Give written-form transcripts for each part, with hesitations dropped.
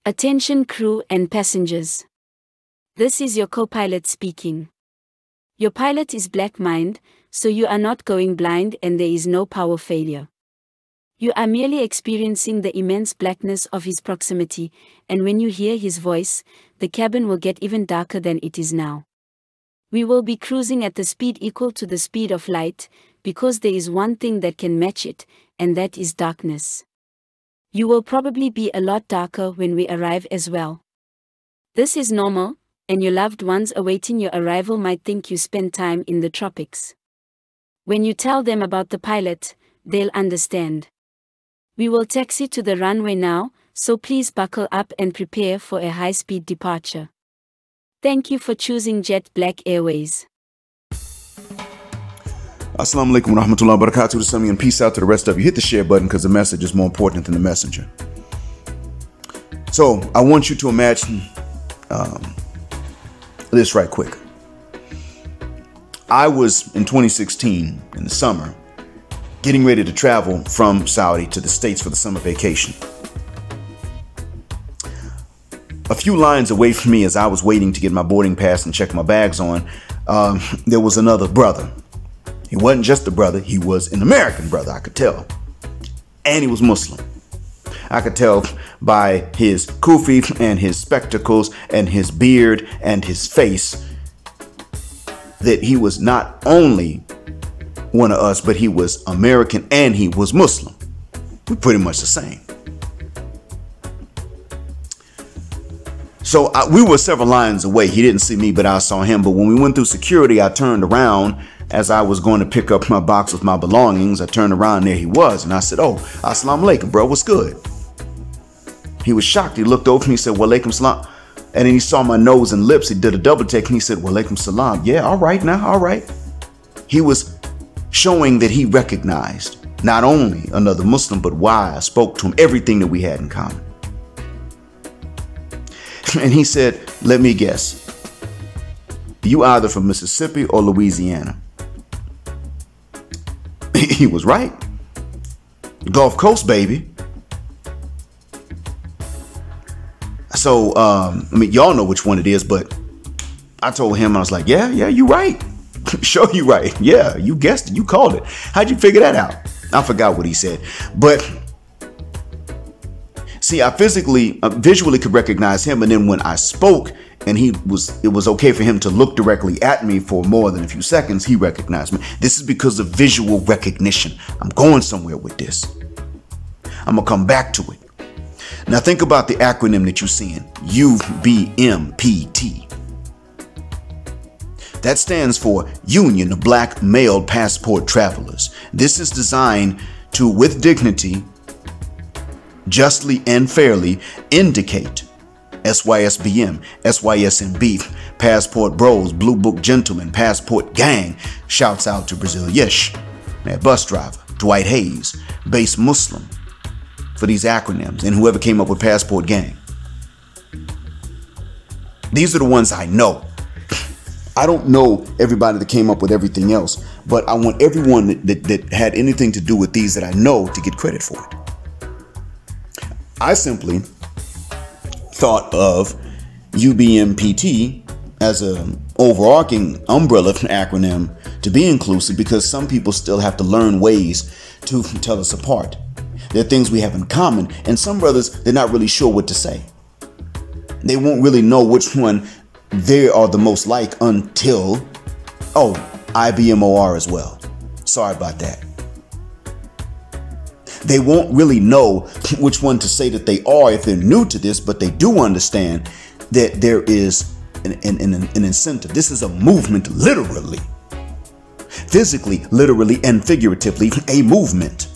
Attention crew and passengers. This is your co-pilot speaking. Your pilot is black-minded, so you are not going blind and there is no power failure. You are merely experiencing the immense blackness of his proximity, and when you hear his voice, the cabin will get even darker than it is now. We will be cruising at the speed equal to the speed of light, because there is one thing that can match it, and that is darkness. You will probably be a lot darker when we arrive as well. This is normal, and your loved ones awaiting your arrival might think you spend time in the tropics. When you tell them about the pilot, they'll understand. We will taxi to the runway now, so please buckle up and prepare for a high-speed departure. Thank you for choosing Jet Black Airways. Assalamu alaikum wa rahmatullahi wa barakatuh to some of you, and peace out to the rest of you. Hit the share button because the message is more important than the messenger. So I want you to imagine this right quick. I was in 2016 in the summer getting ready to travel from Saudi to the States for the summer vacation. A few lines away from me, as I was waiting to get my boarding pass and check my bags on, there was another brother. He wasn't just a brother, he was an American brother, I could tell. And he was Muslim. I could tell by his kufi and his spectacles and his beard and his face that he was not only one of us, but he was American and he was Muslim. We're pretty much the same. So we were several lines away. He didn't see me, but I saw him. But when we went through security, I turned around as I was going to pick up my box with my belongings. I turned around, there he was. And I said, "Oh, assalamu alaikum, bro, what's good?" He was shocked. He looked over at me, he said, "Wa alaikum salam." And then he saw my nose and lips. He did a double take and he said, "Wa alaikum salam." Yeah, all right now, all right. He was showing that he recognized not only another Muslim, but why I spoke to him, everything that we had in common. And he said, "Let me guess. You either from Mississippi or Louisiana." He was right. Gulf Coast, baby. So, I mean, y'all know which one it is, but I told him, I was like, yeah, you right. Sure, you right. Yeah, you guessed it. You called it. How'd you figure that out? I forgot what he said. But see, I visually could recognize him. And then when I spoke and it was okay for him to look directly at me for more than a few seconds, he recognized me. This is because of visual recognition. I'm going somewhere with this. I'm gonna come back to it. Now think about the acronym that you're seeing, UBMPT. That stands for Union of Black Male Passport Travelers. This is designed to, with dignity, justly and fairly indicate SYSBM, SYSMB, Passport Bros, Blue Book Gentlemen, Passport Gang. Shouts out to Brazil Yesh, that bus driver, Dwight Hayes, Base Muslim, for these acronyms, and whoever came up with Passport Gang. These are the ones I know. I don't know everybody that came up with everything else, but I want everyone that had anything to do with these that I know to get credit for it. I simply thought of UBMPT as an overarching umbrella acronym to be inclusive, because some people still have to learn ways to tell us apart. There are things we have in common, and some brothers, they're not really sure what to say. They won't really know which one they are the most like until, oh, IBMOR as well. Sorry about that. They won't really know which one to say that they are if they're new to this, but they do understand that there is an incentive. This is a movement, literally, physically, literally, and figuratively, a movement.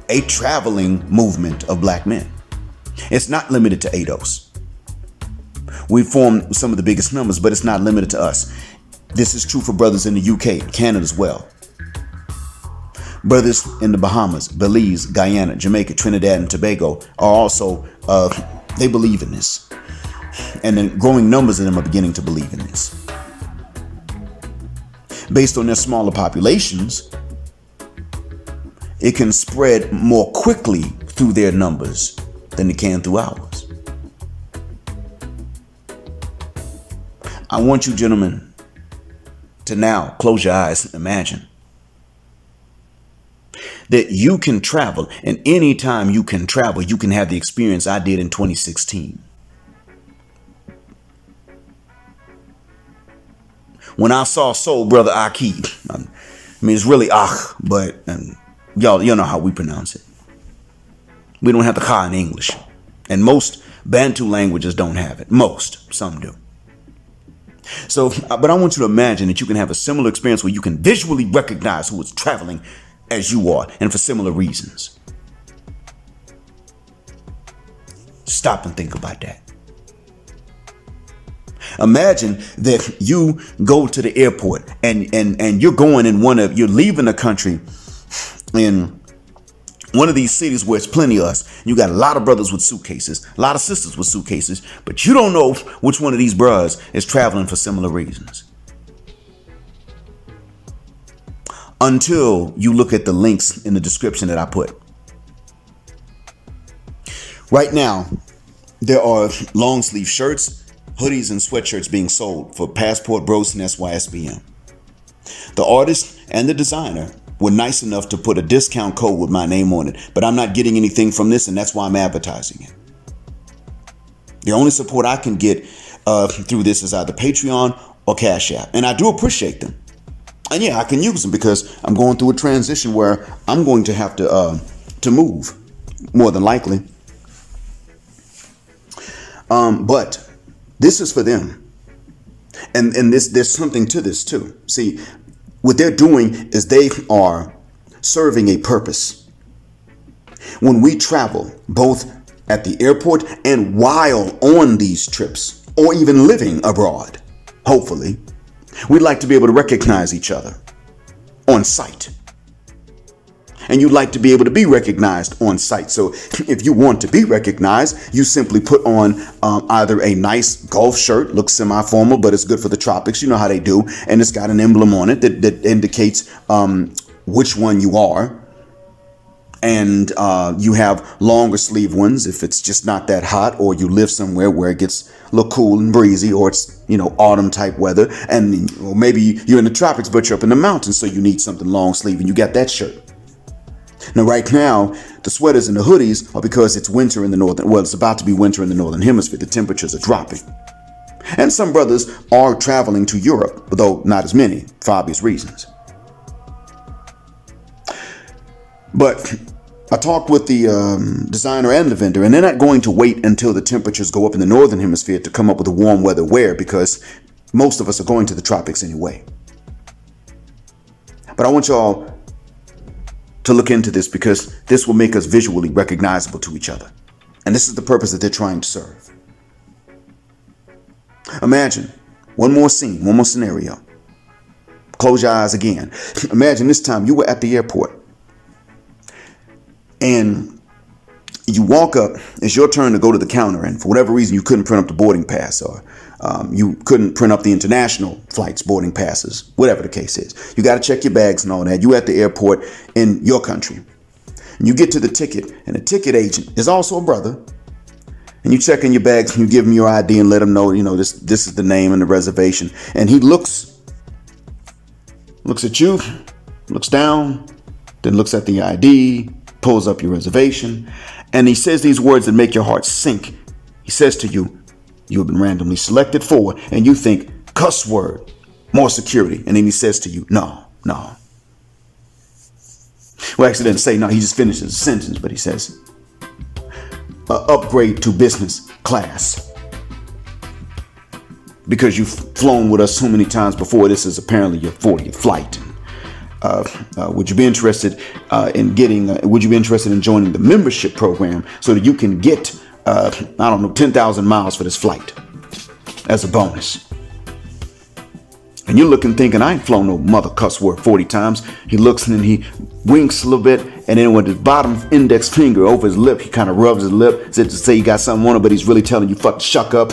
A traveling movement of black men. It's not limited to ADOS. We form some of the biggest numbers, but it's not limited to us. This is true for brothers in the UK, Canada as well. Brothers in the Bahamas, Belize, Guyana, Jamaica, Trinidad, and Tobago are also, they believe in this. And then growing numbers of them are beginning to believe in this. Based on their smaller populations, it can spread more quickly through their numbers than it can through ours. I want you gentlemen to now close your eyes and imagine that you can travel, and anytime you can travel, you can have the experience I did in 2016. When I saw Soul Brother Akid, I mean, it's really Ach, but y'all know how we pronounce it. We don't have the Ka in English. And most Bantu languages don't have it. Most, some do. So, but I want you to imagine that you can have a similar experience where you can visually recognize who is traveling as you are, and for similar reasons. Stop and think about that. Imagine that you go to the airport and you're going in you're leaving the country in one of these cities where it's plenty of us. You got a lot of brothers with suitcases, a lot of sisters with suitcases, but you don't know which one of these bros is traveling for similar reasons. Until you look at the links in the description that I put. Right now, there are long sleeve shirts, hoodies, and sweatshirts being sold for Passport Bros and SYSBM. The artist and the designer were nice enough to put a discount code with my name on it, but I'm not getting anything from this, and that's why I'm advertising it. The only support I can get through this is either Patreon or Cash App, and I do appreciate them. And yeah, I can use them because I'm going through a transition where I'm going to have to move, more than likely. But this is for them. And there's something to this too. See, what they're doing is they are serving a purpose. When we travel, both at the airport and while on these trips, or even living abroad, hopefully, we'd like to be able to recognize each other on sight. And you'd like to be able to be recognized on sight. So if you want to be recognized, you simply put on either a nice golf shirt, looks semi-formal, but it's good for the tropics. You know how they do. And it's got an emblem on it that indicates which one you are. And you have longer sleeve ones if it's just not that hot, or you live somewhere where it gets a little cool and breezy, or it's, you know, autumn type weather. And or maybe you're in the tropics, but you're up in the mountains, so you need something long sleeve, and you got that shirt. Now, right now, the sweaters and the hoodies are because it's winter in the northern, well, it's about to be winter in the northern hemisphere. The temperatures are dropping. And some brothers are traveling to Europe, though not as many, for obvious reasons. But I talked with the designer and the vendor, and they're not going to wait until the temperatures go up in the northern hemisphere to come up with a warm weather wear, because most of us are going to the tropics anyway. But I want y'all to look into this, because this will make us visually recognizable to each other. And this is the purpose that they're trying to serve. Imagine one more scene, one more scenario. Close your eyes again. Imagine this time you were at the airport and you walk up. It's your turn to go to the counter, and for whatever reason you couldn't print up the boarding pass, or you couldn't print up the international flights boarding passes, whatever the case is. You got to check your bags and all that. You at the airport in your country, and you get to the ticket, and the ticket agent is also a brother. And you check in your bags and you give him your ID and let him know, you know, this is the name and the reservation. And he looks at you, looks down, then looks at the ID, pulls up your reservation, and he says these words that make your heart sink. He says to you, you have been randomly selected for, and you think, cuss word, more security. And then he says to you, no. Well, actually didn't say no, he just finishes the sentence, but he says, upgrade to business class. Because you've flown with us so many times before, this is apparently your 40th flight. Would you be interested in joining the membership program so that you can get, 10,000 miles for this flight as a bonus? And you're looking thinking, I ain't flown no mother cuss word 40 times. He looks and then he winks a little bit, and then with his bottom index finger over his lip, he kind of rubs his lip as if to say you got something on it, but he's really telling you fuck shuck up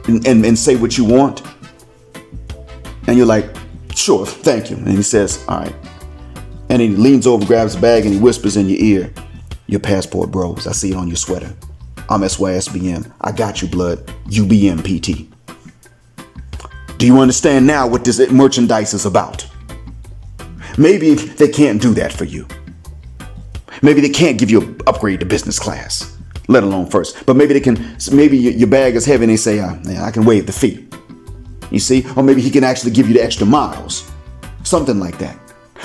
and say what you want. And you're like, sure, thank you. And he says, all right. And then he leans over, grabs the bag, and he whispers in your ear, your passport bros, I see it on your sweater. I'm SYSBM. I got you, blood. UBMPT. Do you understand now what this merchandise is about? Maybe they can't do that for you. Maybe they can't give you an upgrade to business class, let alone first. But maybe they can, maybe your bag is heavy and they say, I can waive the fee. You see? Or maybe he can actually give you the extra miles. Something like that.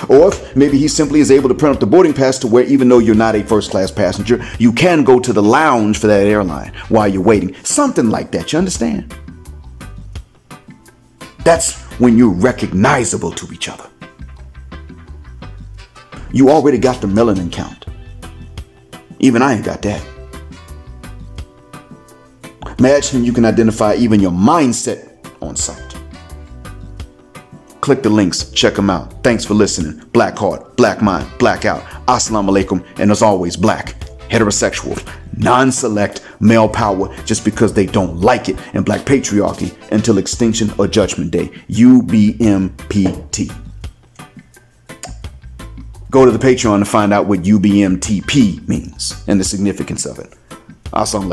Or maybe he simply is able to print up the boarding pass to where even though you're not a first class passenger, you can go to the lounge for that airline while you're waiting. Something like that, you understand? That's when you're recognizable to each other. You already got the melanin count. Even I ain't got that. Imagine you can identify even your mindset on site. Click the links, check them out. Thanks for listening. Black heart, black mind, black out. Assalamu alaikum, and as always, black, heterosexual, non-select, male power just because they don't like it, and black patriarchy until extinction or judgment day. UBMPT. Go to the Patreon to find out what UBMTP means and the significance of it. Assalamu alaikum.